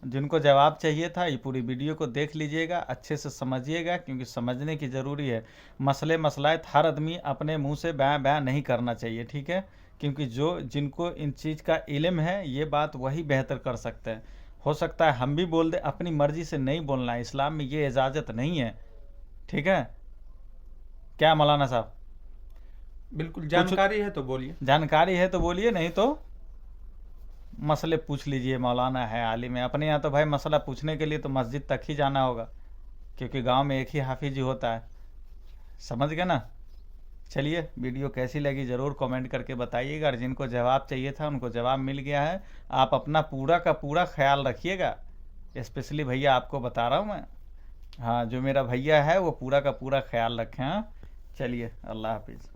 जिनको जवाब चाहिए था ये पूरी वीडियो को देख लीजिएगा, अच्छे से समझिएगा, क्योंकि समझने की ज़रूरी है। मसलायत हर आदमी अपने मुंह से बयां बयां नहीं करना चाहिए, ठीक है। क्योंकि जो जिनको इन चीज़ का इल्म है ये बात वही बेहतर कर सकते हैं। हो सकता है हम भी बोल दें, अपनी मर्जी से नहीं बोलना है, इस्लाम में ये इजाज़त नहीं है, ठीक है। क्या मौलाना साहब, बिल्कुल कुछ जानकारी है तो बोलिए। जानकारी है तो बोलिए, नहीं तो मसले पूछ लीजिए। मौलाना है, आलिम है। अपने यहाँ तो भाई मसला पूछने के लिए तो मस्जिद तक ही जाना होगा, क्योंकि गांव में एक ही हाफिज ही होता है। समझ गए ना। चलिए, वीडियो कैसी लगी ज़रूर कमेंट करके बताइएगा, और जिनको जवाब चाहिए था उनको जवाब मिल गया है। आप अपना पूरा का पूरा ख्याल रखिएगा, स्पेशली भैया आपको बता रहा हूँ मैं। हाँ, जो मेरा भैया है वो पूरा का पूरा ख्याल रखें। हाँ, चलिए, अल्लाह हाफिज़।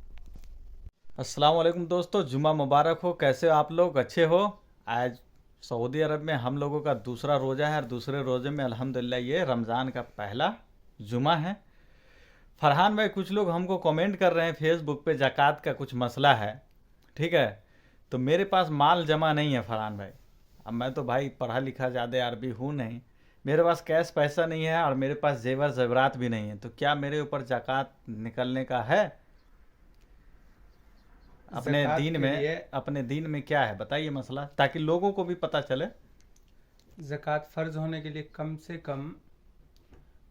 अस्सलाम वालेकुम दोस्तों, जुमा मुबारक हो। कैसे हो आप लोग, अच्छे हो। आज सऊदी अरब में हम लोगों का दूसरा रोज़ा है, और दूसरे रोज़े में अल्हम्दुलिल्लाह ये रमज़ान का पहला जुमा है। फरहान भाई, कुछ लोग हमको कमेंट कर रहे हैं फेसबुक पे, ज़कात का कुछ मसला है, ठीक है। तो मेरे पास माल जमा नहीं है फरहान भाई। अब मैं तो भाई पढ़ा लिखा ज़्यादा अरबी हूँ नहीं, मेरे पास कैश पैसा नहीं है, और मेरे पास जेवर ज़ेवरात भी नहीं है। तो क्या मेरे ऊपर ज़कात निकलने का है अपने ज़कात दीन के में? लिए अपने दीन में क्या है बताइए मसला, ताकि लोगों को भी पता चले। ज़कात फ़र्ज होने के लिए कम से कम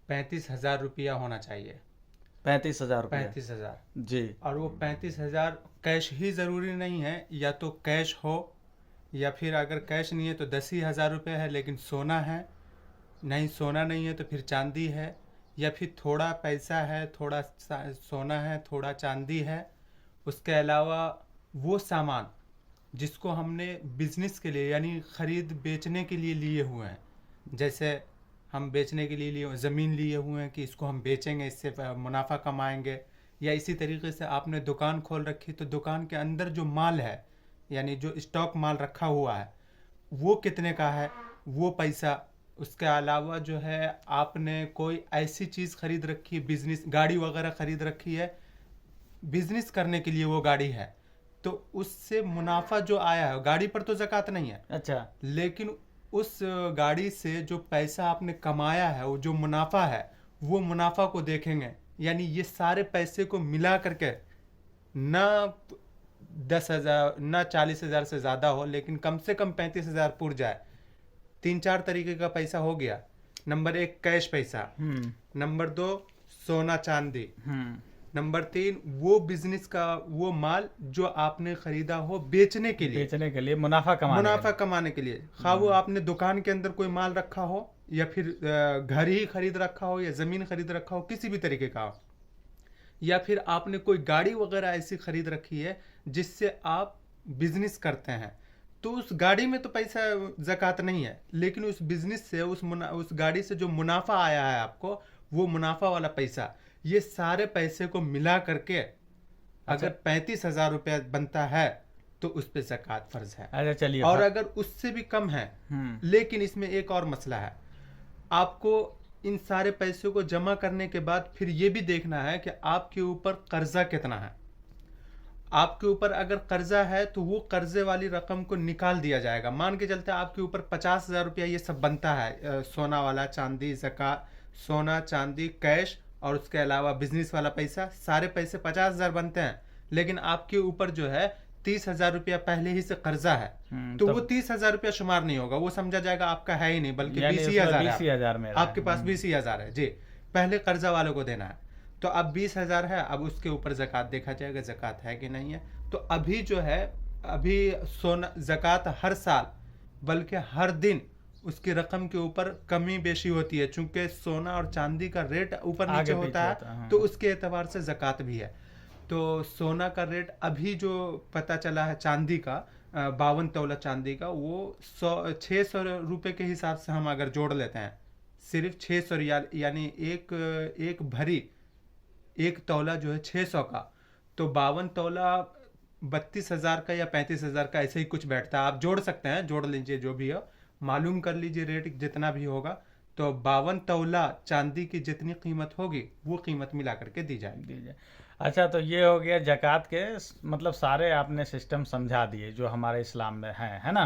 35,000 रुपया होना चाहिए। 35,000 रुपये? 35,000। जी। और वो 35,000 कैश ही ज़रूरी नहीं है, या तो कैश हो, या फिर अगर कैश नहीं है तो 10,000 रुपये है लेकिन सोना है, नहीं सोना नहीं है तो फिर चांदी है, या फिर थोड़ा पैसा है, थोड़ा सोना है, थोड़ा चांदी है। उसके अलावा वो सामान जिसको हमने बिजनेस के लिए यानी ख़रीद बेचने के लिए लिए हुए हैं, जैसे हम बेचने के लिए लिए ज़मीन लिए हुए हैं कि इसको हम बेचेंगे, इससे मुनाफा कमाएंगे, या इसी तरीके से आपने दुकान खोल रखी तो दुकान के अंदर जो माल है यानी जो स्टॉक माल रखा हुआ है वो कितने का है, वो पैसा। उसके अलावा जो है आपने कोई ऐसी चीज़ खरीद रखी है, बिजनेस गाड़ी वगैरह खरीद रखी है, बिजनेस करने के लिए वो गाड़ी है, तो उससे मुनाफा जो आया है, गाड़ी पर तो ज़कात नहीं है, अच्छा। लेकिन उस गाड़ी से जो पैसा आपने कमाया है, वो जो मुनाफा है, वो मुनाफा को देखेंगे। यानी ये सारे पैसे को मिला करके ना 10,000 ना 40,000 से ज़्यादा हो, लेकिन कम से कम 35,000 पुर जाए। 3-4 तरीके का पैसा हो गया। नंबर 1 कैश पैसा, नंबर 2 सोना चांदी, नंबर 3 वो बिजनेस का वो माल जो आपने खरीदा हो बेचने के लिए, बेचने के लिए, मुनाफा कमाने के मुनाफा लिए। कमाने के लिए। खा वो आपने दुकान के अंदर कोई माल रखा हो, या फिर घर ही खरीद रखा हो, या ज़मीन खरीद रखा हो, किसी भी तरीके का हो, या फिर आपने कोई गाड़ी वगैरह ऐसी खरीद रखी है जिससे आप बिजनेस करते हैं, तो उस गाड़ी में तो पैसा ज़कात नहीं है, लेकिन उस बिजनेस से उस गाड़ी से जो मुनाफा आया है आपको, वो मुनाफा वाला पैसा, ये सारे पैसे को मिला करके अगर 35,000 रुपया बनता है तो उस पे ज़कात फ़र्ज है। अच्छा, चलिए। और अगर उससे भी कम है, लेकिन इसमें एक और मसला है, आपको इन सारे पैसों को जमा करने के बाद फिर ये भी देखना है कि आपके ऊपर कर्जा कितना है। आपके ऊपर अगर कर्जा है तो वो कर्जे वाली रकम को निकाल दिया जाएगा। मान के चलते आपके ऊपर 50,000 रुपया ये सब बनता है, सोना वाला, चांदी, ज़कात, सोना चांदी, कैश, और उसके अलावा बिजनेस वाला पैसा, सारे पैसे 50,000 बनते हैं, लेकिन आपके ऊपर जो है 30,000 रुपया पहले ही से कर्जा है, तो वो 30,000 रुपया शुमार नहीं होगा, वो समझा जाएगा आपका है ही नहीं, बल्कि 20,000 है। आपके पास 20,000 है जी, पहले कर्जा वालों को देना है। तो अब 20,000 है, अब उसके ऊपर ज़कात देखा जाएगा, ज़कात है कि नहीं है। तो अभी जो है, अभी सोना ज़कात हर साल बल्कि हर दिन उसकी रकम के ऊपर कमी बेशी होती है, चूंकि सोना और चांदी का रेट ऊपर नीचे होता है, तो उसके एतबार से ज़कात भी है। तो सोना का रेट अभी जो पता चला है चांदी का, 52 तोला चांदी का, वो 600 रुपये के हिसाब से हम अगर जोड़ लेते हैं, सिर्फ 600 रियाल, यानी एक भरी, एक तौला जो है 600 का, तो 52 तौला 32,000 का या 35,000 का ऐसे ही कुछ बैठता है। आप जोड़ सकते हैं, जोड़ लीजिए, जो भी हो मालूम कर लीजिए, रेट जितना भी होगा। तो 52 तौला चांदी की जितनी कीमत होगी वो कीमत मिला करके दी जाएगी। अच्छा, तो ये हो गया ज़कात के मतलब सारे आपने सिस्टम समझा दिए जो हमारे इस्लाम में है ना।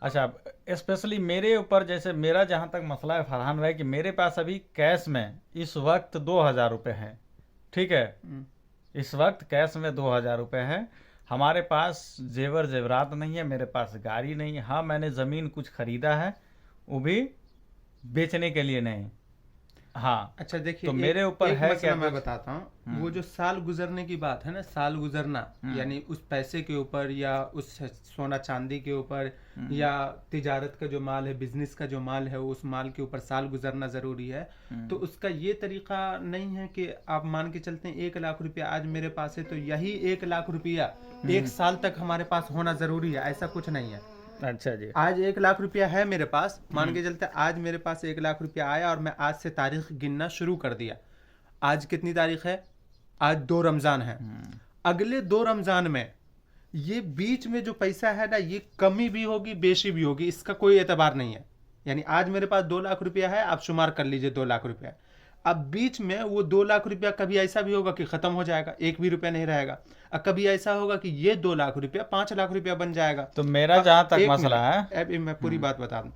अच्छा, स्पेशली मेरे ऊपर, जैसे मेरा जहाँ तक मसला है फरहान भाई, कि मेरे पास अभी कैश में इस वक्त 2,000 रुपये है। ठीक है, हम्म, इस वक्त कैश में 2,000 रुपये है। हमारे पास जेवर जेवरात नहीं है, मेरे पास गाड़ी नहीं है। हाँ, मैंने ज़मीन कुछ खरीदा है, वो भी बेचने के लिए नहीं। हाँ, अच्छा देखिए, तो मेरे ऊपर एक है मसला क्या मैं कुछ? बताता हूँ। वो जो साल गुजरने की बात है ना, साल गुजरना, यानी उस पैसे के ऊपर या उस सोना चांदी के ऊपर या तिजारत का जो माल है, बिजनेस का जो माल है, उस माल के ऊपर साल गुजरना जरूरी है। तो उसका ये तरीका नहीं है कि आप मान के चलते हैं 1 लाख रुपया आज मेरे पास है तो यही 1 लाख रुपया 1 साल तक हमारे पास होना जरूरी है, ऐसा कुछ नहीं है। अच्छा जी। आज 1 लाख रुपया है मेरे पास, मान के चलते आज मेरे पास 1 लाख रुपया आया और मैं आज से तारीख गिनना शुरू कर दिया। आज कितनी तारीख है? आज 2 रमजान है। अगले 2 रमजान में ये बीच में जो पैसा है ना, ये कमी भी होगी बेशी भी होगी, इसका कोई एतबार नहीं है। यानी आज मेरे पास 2 लाख रुपया है, आप शुमार कर लीजिए 2 लाख रुपया। अब बीच में वो 2 लाख रुपया कभी ऐसा भी होगा कि खत्म हो जाएगा, एक भी रुपया नहीं रहेगा। और कभी ऐसा होगा कि ये 2 लाख रुपया 5 लाख रुपया बन जाएगा। तो मेरा जहाँ तक एक मसला है, मिनट, अब मैं पूरी बात बता दूं।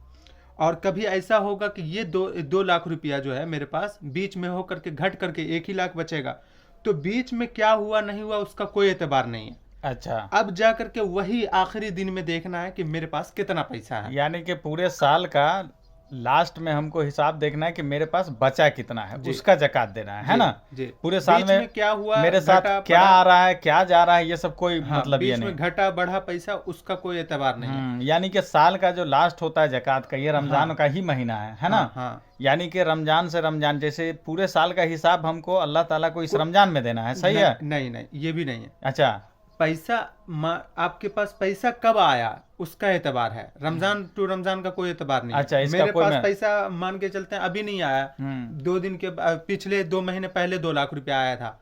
और कभी ऐसा होगा कि ये 2 लाख रुपया जो है मेरे पास बीच में होकर के घट करके 1 ही लाख बचेगा। तो बीच में क्या हुआ नहीं हुआ उसका कोई एतबार नहीं है। अच्छा, अब जा करके वही आखिरी दिन में देखना है कि मेरे पास कितना पैसा है। यानी कि पूरे साल का लास्ट में हमको हिसाब देखना है कि मेरे पास बचा कितना है, उसका जकात देना है ना? जी। पूरे साल बीच में क्या हुआ, मेरे साथ घटा क्या बढ़ा, आ रहा है, क्या जा रहा है, ये सब कोई हाँ, मतलब ये बीच नहीं। में घटा बढ़ा पैसा उसका कोई एतबार नहीं है। यानी कि साल का जो लास्ट होता है जकात का, ये रमजान का ही महीना है ना? हाँ। यानी कि रमजान से रमजान, जैसे पूरे साल का हिसाब हमको अल्लाह ताला को इस रमजान में देना है, सही है? नहीं, ये भी नहीं है। अच्छा, पैसा आपके पास पैसा कब आया उसका एतबार है, रमजान टू रमजान का कोई एतबार नहीं है। अच्छा, इसका मेरे कोई पास पैसा मान के चलते हैं अभी नहीं आया, 2 दिन के पिछले 2 महीने पहले 2 लाख रुपया आया था।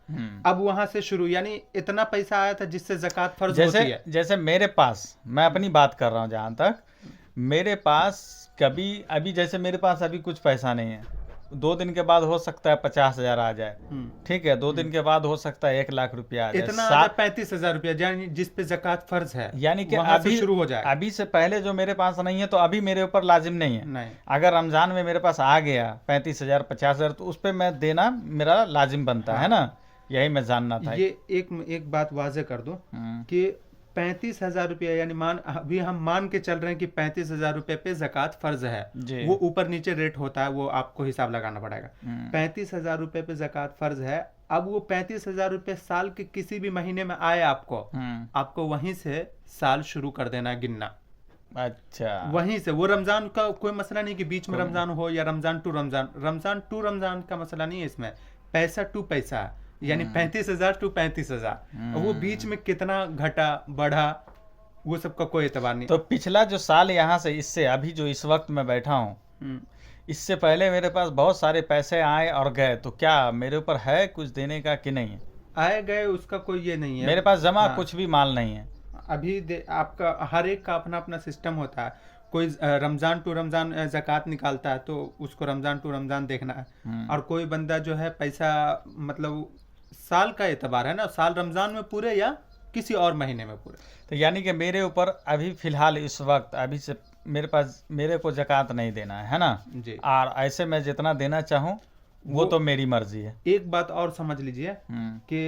अब वहां से शुरू, यानी इतना पैसा आया था जिससे जकात फर्ज होती है। जैसे मेरे पास, मैं अपनी बात कर रहा हूँ जहाँ तक, मेरे पास कभी अभी, जैसे मेरे पास अभी कुछ पैसा नहीं है, 2 दिन के बाद हो सकता है 50,000 आ जाए। ठीक है, 2 दिन के बाद हो सकता है 1 लाख रुपया आ जाए। इतना आ जाए 35,000 रुपया, यानी जिस पे जकात फर्ज है, यानी कि वहां से अभी शुरू हो जाए। अभी से पहले जो मेरे पास नहीं है तो अभी मेरे ऊपर लाजिम नहीं है। नहीं, अगर रमजान में मेरे पास आ गया 35,000 50,000 तो उस पर मैं देना मेरा लाजिम बनता है ना? यही मैं जानना था। ये एक बात वाजे कर दूं कि 35,000 रुपया, यानी अभी हम मान के चल रहे हैं कि 35,000 रुपये पे जकात फर्ज है। जी। वो ऊपर नीचे रेट होता है, वो आपको हिसाब लगाना पड़ेगा। 35,000 रुपये पे जकात फर्ज है। अब वो 35,000 रुपये साल के किसी भी महीने में आए आपको वहीं से साल शुरू कर देना है गिनना। अच्छा, वहीं से, वो रमजान का कोई मसला नहीं कि बीच में रमजान हो या रमजान टू रमजान का मसला नहीं है इसमें। पैसा टू पैसा है, यानी 35,000 टू 35,000। वो बीच में कितना घटा बढ़ा वो सबका कोई एतबार नहीं। तो पिछला जो साल यहाँ से, इससे अभी जो इस वक्त मैं बैठा हूँ, इससे पहले मेरे पास बहुत सारे पैसे आए और गए, तो क्या मेरे ऊपर है कुछ देने का कि नहीं है? आए गए उसका कोई ये नहीं है। मेरे पास जमा कुछ भी माल नहीं है अभी। आपका हर एक का अपना अपना सिस्टम होता है। कोई रमजान टू रमजान जकात निकालता है तो उसको रमजान टू रमजान देखना है। और कोई बंदा जो है पैसा, मतलब साल का एतबार है ना, साल रमजान में पूरे या किसी और महीने में पूरे। तो यानी कि मेरे ऊपर अभी फिलहाल इस वक्त अभी से मेरे को जकात नहीं देना है ना जी। और ऐसे मैं जितना देना चाहूँ वो तो मेरी मर्जी है। एक बात और समझ लीजिए कि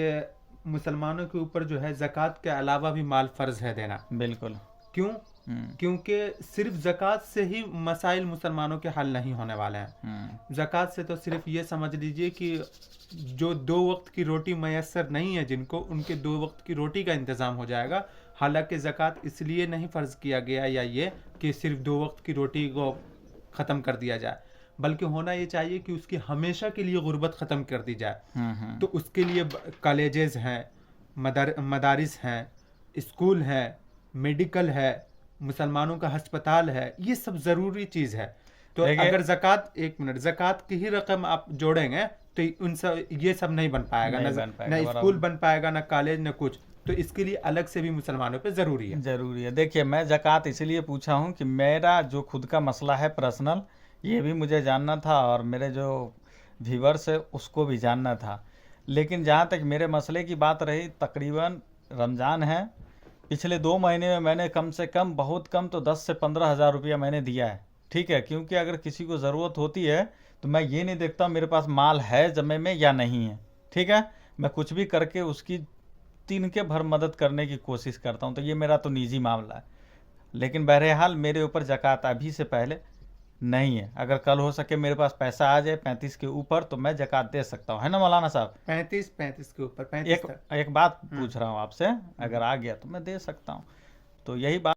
मुसलमानों के ऊपर जो है जकात के अलावा भी माल फर्ज है देना। बिल्कुल। क्यों? क्योंकि सिर्फ जकात से ही मसाइल मुसलमानों के हल नहीं होने वाले हैं। जकात से तो सिर्फ ये समझ लीजिए कि जो 2 वक्त की रोटी मैसर नहीं है जिनको, उनके 2 वक्त की रोटी का इंतजाम हो जाएगा। हालांकि जकात इसलिए नहीं फर्ज किया गया या ये कि सिर्फ 2 वक्त की रोटी को ख़त्म कर दिया जाए, बल्कि होना ये चाहिए कि उसकी हमेशा के लिए गुर्बत ख़त्म कर दी जाए। तो उसके लिए कॉलेजेस हैं, मदारिस हैं, स्कूल हैं, मेडिकल है, मुसलमानों का अस्पताल है, ये सब ज़रूरी चीज़ है। तो अगर ज़कात की ही रकम आप जोड़ेंगे तो ये सब नहीं बन पाएगा, ना स्कूल बन पाएगा, ना कॉलेज, ना कुछ। तो इसके लिए अलग से भी मुसलमानों पे ज़रूरी है। देखिए, मैं ज़कात इसलिए पूछा हूँ कि मेरा जो खुद का मसला है पर्सनल, ये भी मुझे जानना था और मेरे जो व्यूअर्स है उसको भी जानना था। लेकिन जहाँ तक मेरे मसले की बात रही, तकरीबन रमज़ान है, पिछले 2 महीने में मैंने कम से कम, बहुत कम तो 10 से 15 हज़ार रुपया मैंने दिया है। ठीक है, क्योंकि अगर किसी को ज़रूरत होती है तो मैं ये नहीं देखता मेरे पास माल है जमे में या नहीं है। ठीक है, मैं कुछ भी करके उसकी तिनके भर मदद करने की कोशिश करता हूँ। तो ये मेरा तो निजी मामला है, लेकिन बहरहाल मेरे ऊपर ज़कात अभी से पहले नहीं है। अगर कल हो सके मेरे पास पैसा आ जाए 35 के ऊपर तो मैं ज़कात दे सकता हूँ, है ना मौलाना साहब? 35 के ऊपर 35 एक तक। एक बात पूछ रहा हूँ आपसे, अगर आ गया तो मैं दे सकता हूँ। तो यही बात